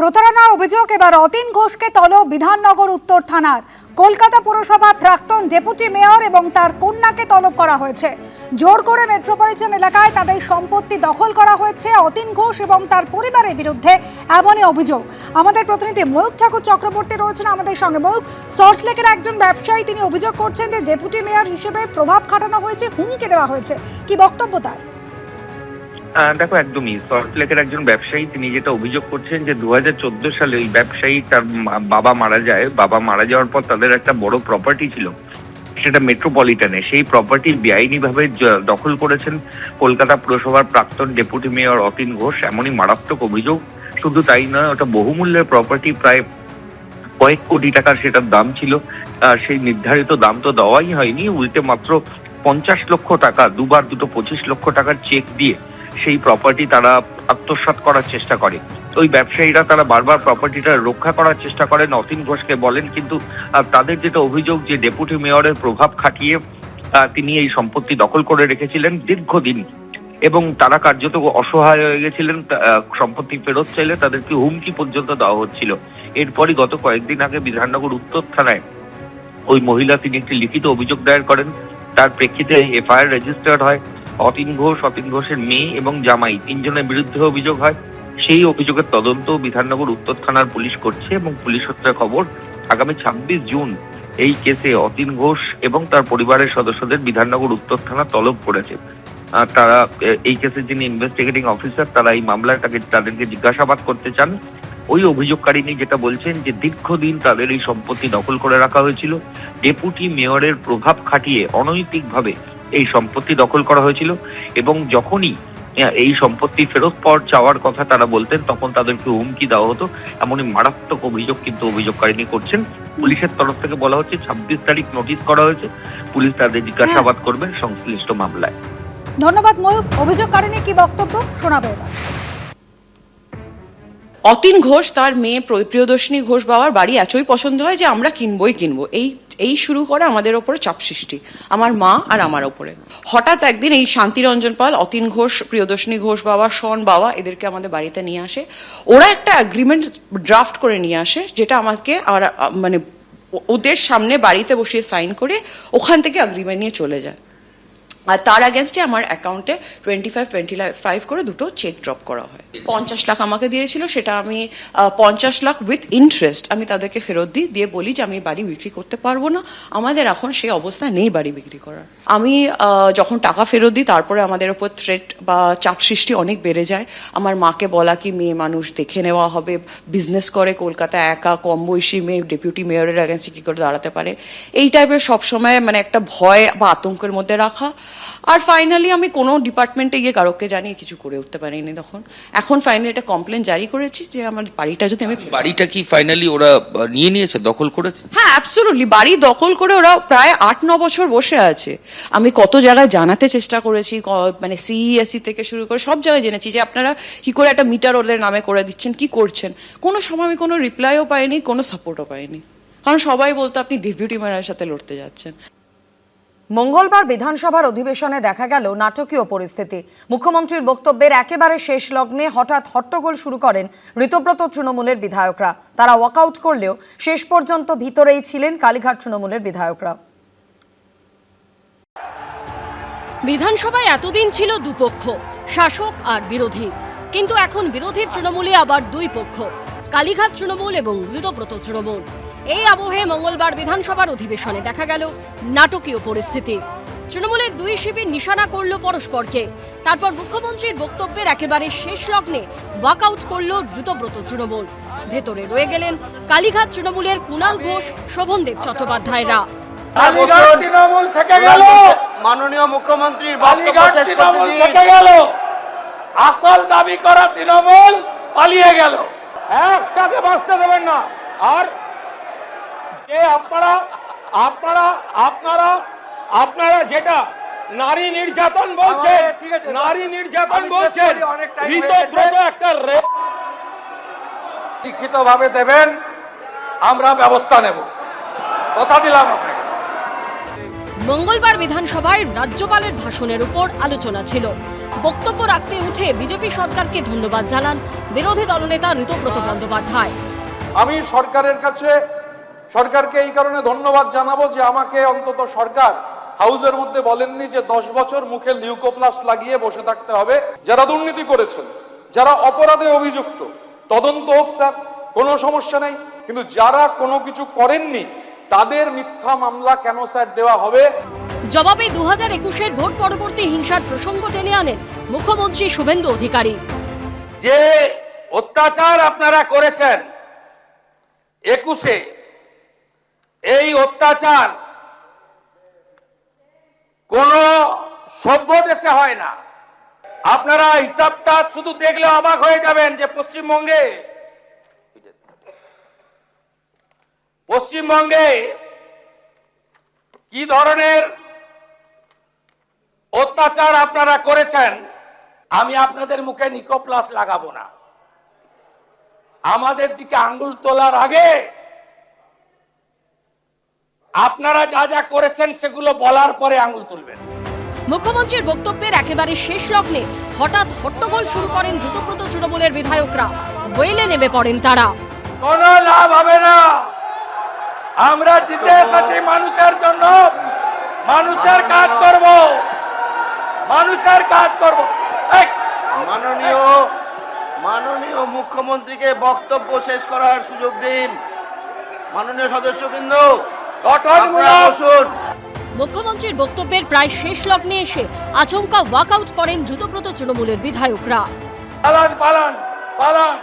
প্রতারণার অভিযোগ এবার অতীন ঘোষকে তলব বিধাননগর উত্তর থানার। কলকাতা পুরসভার প্রাক্তন ডেপুটি মেয়র এবং তার কন্যাকে তলব করা হয়েছে। জোর করে মেট্রোপলিটন এলাকায় তাদের সম্পত্তি দখল করা হয়েছে। অতীন ঘোষ এবং তার পরিবারের বিরুদ্ধে এমনই অভিযোগ। আমাদের প্রতিনিধি ময়ূক ঠাকুর চক্রবর্তী রয়েছেন আমাদের সঙ্গে। ময়ূক, সল্টলেকের একজন ব্যবসায়ী তিনি অভিযোগ করছেন যে ডেপুটি মেয়র হিসেবে প্রভাব খাটানো হয়েছে, হুমকি দেওয়া হয়েছে। কি বক্তব্য তার? দেখো, একদমই সল্টলেকের একজন ব্যবসায়ী তিনি যেটা অভিযোগ করছেন যে 2014 সালে ওই ব্যবসায়ী তার বাবা মারা যায়। বাবা মারা যাওয়ার পর তাদের একটা বড় প্রপার্টি ছিল, সেটা মেট্রোপলিটনে। সেই প্রপার্টি বেআইনিভাবে দখল করেছেন কলকাতা পুরসভার প্রাক্তন ডেপুটি মেয়র অতীন ঘোষ। এমনই মারাত্মক অভিযোগ। শুধু তাই নয়, ওটা বহুমূল্যের প্রপার্টি, প্রায় কয়েক কোটি টাকার সেটার দাম ছিল। সেই নির্ধারিত দাম তো দেওয়াই হয়নি, উল্টে মাত্র 50 লক্ষ টাকা, দুবার দুটো 25 লক্ষ টাকার চেক দিয়ে সেই প্রপার্টি তারা আত্মসাৎ করার চেষ্টা করে। ওই ব্যবসায়ীরা তারা বারবার প্রপার্টিটা রক্ষা করার চেষ্টা করেন, অতীন ঘোষকে বলেন, কিন্তু তাদের যেটা অভিযোগ যে ডেপুটি মেয়রের প্রভাব খাটিয়ে তিনি এই সম্পত্তি দখল করে রেখেছিলেন দীর্ঘদিন, এবং তারা কার্যত অসহায় হয়ে গেছিলেন। সম্পত্তি ফেরত চাইলে তাদেরকে হুমকি পর্যন্ত দেওয়া হচ্ছিল। এরপরই গত কয়েকদিন আগে বিধাননগর উত্তর থানায় ওই মহিলা তিনি একটি লিখিত অভিযোগ দায়ের করেন। তার প্রেক্ষিতে এফআইআর রেজিস্টার্ড হয়। অতীন ঘোষের মেয়ে এবং জামাই তিনজনের বিরুদ্ধে অভিযোগ হয়। সেই অভিযোগের তদন্ত বিধাননগর উত্তর থানার পুলিশ করছে, এবং পুলিশ সূত্রে খবর আগামী 26 জুন এই কেসে অতীন ঘোষ এবং তার পরিবারের সদস্যদের বিধাননগর উত্তর থানা তলব করেছে। তারা এই কেসের যিনি ইনভেস্টিগেটিং অফিসার, তারা এই মামলায় তাদেরকে জিজ্ঞাসাবাদ করতে চান। ওই অভিযোগকারিনী যেটা বলছেন যে দীর্ঘদিন তাদের এই সম্পত্তি দখল করে রাখা হয়েছিল, ডেপুটি মেয়রের প্রভাব খাটিয়ে অনৈতিকভাবে এই সম্পত্তি দখল করা হয়েছিল, এবং যখনই এই সম্পত্তি ফেরত পাওয়ার চাওয়ার কথা তারা বলতেন তখন তাদেরকে হুমকি দেওয়া হতো। এমনই মারাত্মক অভিযোগ কিন্তু অভিযোগকারিনী করছেন। পুলিশের তরফ থেকে বলা হচ্ছে 26 তারিখ নোটিশ করা হয়েছে, পুলিশ তাদের জিজ্ঞাসাবাদ করবেন সংশ্লিষ্ট মামলায়। ধন্যবাদ ময়ূক। অভিযোগকারিনী কি বক্তব্য শোনাবে এবার? অতীন ঘোষ তার মেয়ে প্রিয়দর্শিনী ঘোষ বাবার বাড়ি এতই পছন্দ হয় যে আমরা কিনবো। এই শুরু করে আমাদের ওপরে চাপ সৃষ্টি, আমার মা আর আমার ওপরে। হঠাৎ একদিন এই শান্তিরঞ্জন পাল, অতীন ঘোষ, প্রিয়দর্শিনী ঘোষ বাবা, শন বাবা এদেরকে আমাদের বাড়িতে নিয়ে আসে। ওরা একটা অ্যাগ্রিমেন্ট ড্রাফট করে নিয়ে আসে, যেটা আমাকে মানে ওদের সামনে বাড়িতে বসিয়ে সাইন করে ওখান থেকে অ্যাগ্রিমেন্ট নিয়ে চলে যায়। আর তার অ্যাগেনস্টে আমার অ্যাকাউন্টে 25 করে দুটো চেক ড্রপ করা হয়। 50 লাখ আমাকে দিয়েছিল, সেটা আমি 50 লাখ উইথ ইন্টারেস্ট আমি তাদেরকে ফেরত দিয়ে বলি যে আমি বাড়ি বিক্রি করতে পারবো না, আমাদের এখন সেই অবস্থা নেই বাড়ি বিক্রি করার। আমি যখন টাকা ফেরত দিই তারপরে আমাদের ওপর থ্রেট বা চাপ সৃষ্টি অনেক বেড়ে যায়। আমার মাকে বলা কি মেয়ে মানুষ দেখে নেওয়া হবে, বিজনেস করে কলকাতায়, একা কম বয়সী মেয়ে ডেপুটি মেয়রের অ্যাগেনস্টে কী করে দাঁড়াতে পারে, এই টাইপের সবসময় মানে একটা ভয় বা আতঙ্কের মধ্যে রাখা। আর ফাইনালি আমি কোনো ডিপার্টমেন্টে গিয়ে কারোকে জানিয়ে কিছু করে উঠতে পারিনি তখন। এখন ফাইনালি একটা কমপ্লেন জারি করেছি যে আমার বাড়িটা যদি আমি বাড়িটা কি ফাইনালি ওরা নিয়েছে, দখল করেছে? হ্যাঁ, অ্যাবসলিউটলি বাড়ি দখল করে ওরা প্রায় 8-9 বছর বসে আছে। আমি কত জায়গায় জানাতে চেষ্টা করেছি, মানে সিইএসসি থেকে শুরু করে সব জায়গায় জেনেছি যে আপনারা কি করে একটা মিটার ওদের নামে করে দিচ্ছেন, কি করছেন। কোনো সময় আমি কোনো রিপ্লাইও পাইনি, কোনো সাপোর্টও পাইনি, কারণ সবাই বলতো আপনি ডেপুটি মেয়রের সাথে লড়তে যাচ্ছেন। মঙ্গলবার বিধানসভার অধিবেশনে দেখা গেল নাটকীয় পরিস্থিতি। মুখ্যমন্ত্রীর বক্তব্যের একেবারে শেষ লগ্নে হঠাৎ হট্টগোল শুরু করেন ঋতব্রত তৃণমূলের বিধায়করা। তারা ওয়াকআউট করলেও শেষ পর্যন্ত ভিতরেই ছিলেন কালীঘাট তৃণমূলের বিধায়করা। বিধানসভায় এতদিন ছিল দুপক্ষ, শাসক আর বিরোধী, কিন্তু এখন বিরোধী তৃণমূলে আবার দুই পক্ষ, কালীঘাট তৃণমূল এবং ঋতব্রত তৃণমূল। এই আবহে মঙ্গলবার বিধানসভার অধিবেশনে দেখা গেল নাটকীয় পরিস্থিতি। তৃণমূলের দুই শিবির নিশানা করল পরস্পরকে। তারপর মুখ্যমন্ত্রীর বক্তব্যের একেবারে শেষ লগ্নে ওয়াকআউট করল ঋতব্রত তৃণমূল। ভেতরে রয়ে গেলেন কালীঘাট তৃণমূলের কুণাল ঘোষ, শোভনদেব চট্টোপাধ্যায়রা। তৃণমূল থেকে গেল, মাননীয় মুখ্যমন্ত্রীর বক্তব্য শেষ করতে দিন। আসল দাবি করা তৃণমূল পালিয়ে গেল, একটাকে বাঁচতে দেবেন না। আর যে আপনারা যেটা নারী নির্যাতন বলছেন, ঋতব্রত একটা লিখিত ভাবে দেবেন, আমরা ব্যবস্থা নেব, কথা দিলাম আপনাকে। মঙ্গলবার বিধানসভায় রাজ্যপালের ভাষণের উপর আলোচনা ছিল। বক্তব্য রাখতে উঠে বিজেপি সরকারকে ধন্যবাদ জানান বিরোধী দলনেতা ঋতব্রত বন্দ্যোপাধ্যায়। আমি সরকারকে এই কারণে ধন্যবাদ জানাবো যে আমাকে অন্তত সরকার হাউসের মধ্যে বলেননি যে 10 বছর মুখে লিউকোপ্লাস্ট লাগিয়ে বসে থাকতে হবে। যারা দুর্নীতি করেছেন, যারা অপরাধে অভিযুক্ত, তদন্ত হোক স্যার, কোনো সমস্যা নেই, কিন্তু যারা কোনো কিছু করেননি তাদের মিথ্যা মামলা কেন স্যার দেওয়া হবে? জবাবে 2021-এর ভোট পরবর্তী হিংসার প্রসঙ্গ টেনে আনেন মুখ্যমন্ত্রী শুভেন্দু অধিকারী। যে অত্যাচার আপনারা করেছেন 21-এ, এই অত্যাচার কোন সভ্য দেশে হয় না। আপনারা হিসাবটা শুধু দেখলে অবাক হয়ে যাবেন যে পশ্চিমবঙ্গে কি ধরনের অত্যাচার আপনারা করেছেন। আমি আপনাদের মুখে নিকোপ্লাস্ট লাগাবো না। আমাদের দিকে আঙ্গুল তোলার আগে আপনারা যা যা করেছেন সেগুলো বলার পরে আঙ্গুল তুলবেন। মুখ্যমন্ত্রীর বক্তব্যের একেবারে শেষ লগ্নে হঠাৎ হট্টগোল শুরু করেন ঋতব্রত তৃণমূলের বিধায়করা। ওয়েলে নেমে পড়েন তারা। কোনো লাভ হবে না। আমরা জিতে এসেছি মানুষের জন্য, মানুষের কাজ করব, মানুষের কাজ করব। মাননীয় মুখ্যমন্ত্রীকে বক্তব্য শেষ করার সুযোগ দিন। মাননীয় সদস্যবৃন্দ, বসুন। মুখ্যমন্ত্রীর বক্তব্যের প্রায় শেষ লগ্নে এসে আচমকা ওয়াকআউট করেন ঋতব্রত তৃণমূলের বিধায়করা। পালান পালান পালান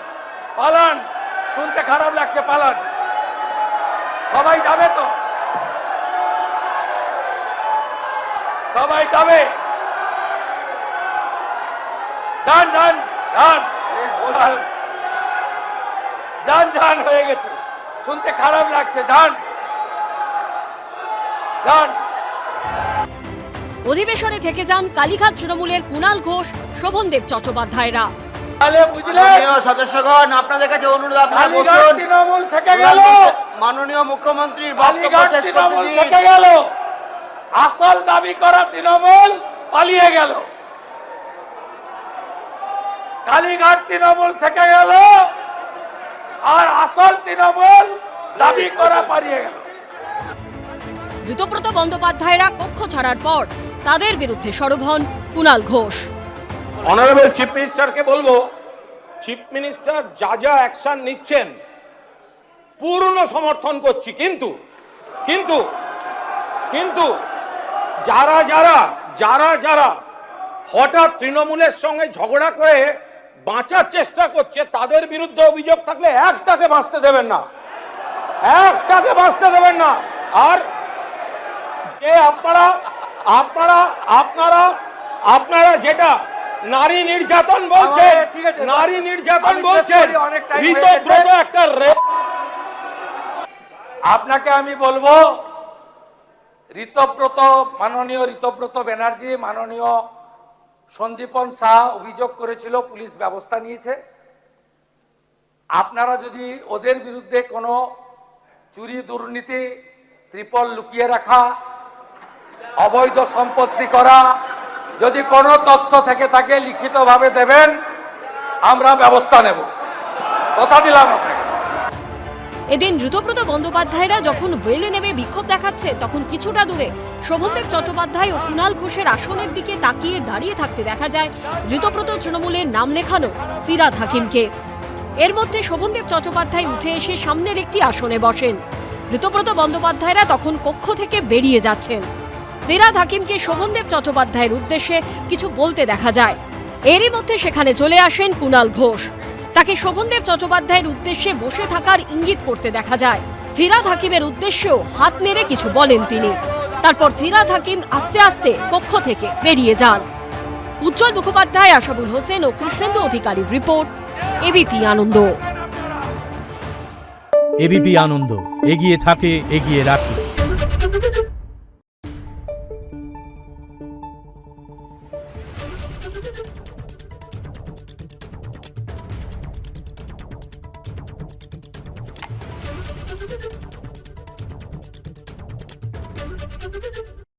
পালান, শুনতে খারাপ লাগছে, পালান। সবাই যাবে তো? সবাই যাবে? যান যান যান যান যান, হয়ে গেছে, শুনতে খারাপ লাগছে, যান যান। অধিবেশনে থেকে যান কালীঘাট তৃণমূলের কুণাল ঘোষ, শোভনদেব চট্টোপাধ্যায়রা। মাননীয় সদস্যগণ, আপনাদের কাছে অনুরোধ, আপনারা বসুন। তৃণমূল থেকে গেল, মাননীয় মুখ্যমন্ত্রীর বক্তব্য শেষ করতে দিন। থেকে গেল, আসল দাবি করা তৃণমূল পালিয়ে গেল। কালীঘাট তৃণমূল থেকে গেল, আর আসল তৃণমূল দাবি করা পালিয়ে গেল। ঋতব্রত বন্দ্যোপাধ্যায়রা কক্ষ ছাড়ার পর তাদের বিরুদ্ধে সরব হন কুণাল ঘোষ। অনারেবল চিফ মিনিস্টারকে বলবো, চিফ মিনিস্টার যা যা অ্যাকশন নিচ্ছেন পূর্ণ সমর্থন করছি, কিন্তু কিন্তু কিন্তু যারা যারা যারা যারা হঠাৎ তৃণমূলের সঙ্গে ঝগড়া করে বাঁচার চেষ্টা করছে তাদের বিরুদ্ধে অভিযোগ থাকলে একটাকে বাঁচতে দেবেন না, একটাকে বাঁচতে দেবেন না। আর যে আপনারা আপনারা আপনারা আপনারা যেটা নারী নির্যাতন বলছেন, নারী নির্যাতন বলছেন, ঋতব্রত একটা আপনাকে আমি বলবো, ঋতব্রত, মাননীয় ঋতব্রত ব্যানার্জি, মাননীয় সন্দীপন শাহ অভিযোগ করেছিল, পুলিশ ব্যবস্থা নিয়েছে। আপনারা যদি ওদের বিরুদ্ধে কোনো চুরি, দুর্নীতি, ত্রিপল লুকিয়ে রাখা, অবৈধ সম্পত্তি করা, যদি কোনো তথ্য থেকে থাকে লিখিতভাবে দেবেন, আমরা ব্যবস্থা নেব, কথা দিলাম আপনাকে। এদিন ঋতব্রত বন্দ্যোপাধ্যায়রা যখন ওয়েলে নেমে বিক্ষোভ দেখাচ্ছে, তখন কিছুটা দূরে শোভনদেব চট্টোপাধ্যায় ও কুণাল ঘোষের আসনের দিকে তাকিয়ে দাঁড়িয়ে থাকতে দেখা যায় ঋতব্রত তৃণমূলের নাম লেখানো ফিরহাদ হাকিমকে। এর মধ্যে শোভনদেব চট্টোপাধ্যায় উঠে এসে সামনের একটি আসনে বসেন। ঋতব্রত বন্দ্যোপাধ্যায়রা তখন কক্ষ থেকে বেরিয়ে যাচ্ছেন। ফিরহাদ হাকিমকে শোভনদেব চট্টোপাধ্যায়ের উদ্দেশ্যে কিছু বলতে দেখা যায়। এরই মধ্যে সেখানে চলে আসেন কুণাল ঘোষ। তাকে শোভনদেব চট্টোপাধ্যায়ের উদ্দেশ্যে বসে থাকার ইঙ্গিত করতে দেখা যায়। ফিরহাদ হাকিমের উদ্দেশ্যেও হাত নেড়ে কিছু বলেন তিনি। তারপর ফিরহাদ হাকিম আস্তে আস্তে কক্ষ থেকে বেরিয়ে যান। উজ্জ্বল মুখোপাধ্যায়, আশাবুল হোসেন ও কৃষ্ণেন্দু অধিকারীর রিপোর্ট, এবিপি আনন্দ। এবিপি আনন্দ, এগিয়ে থাকে, এগিয়ে রাখে। Thank you.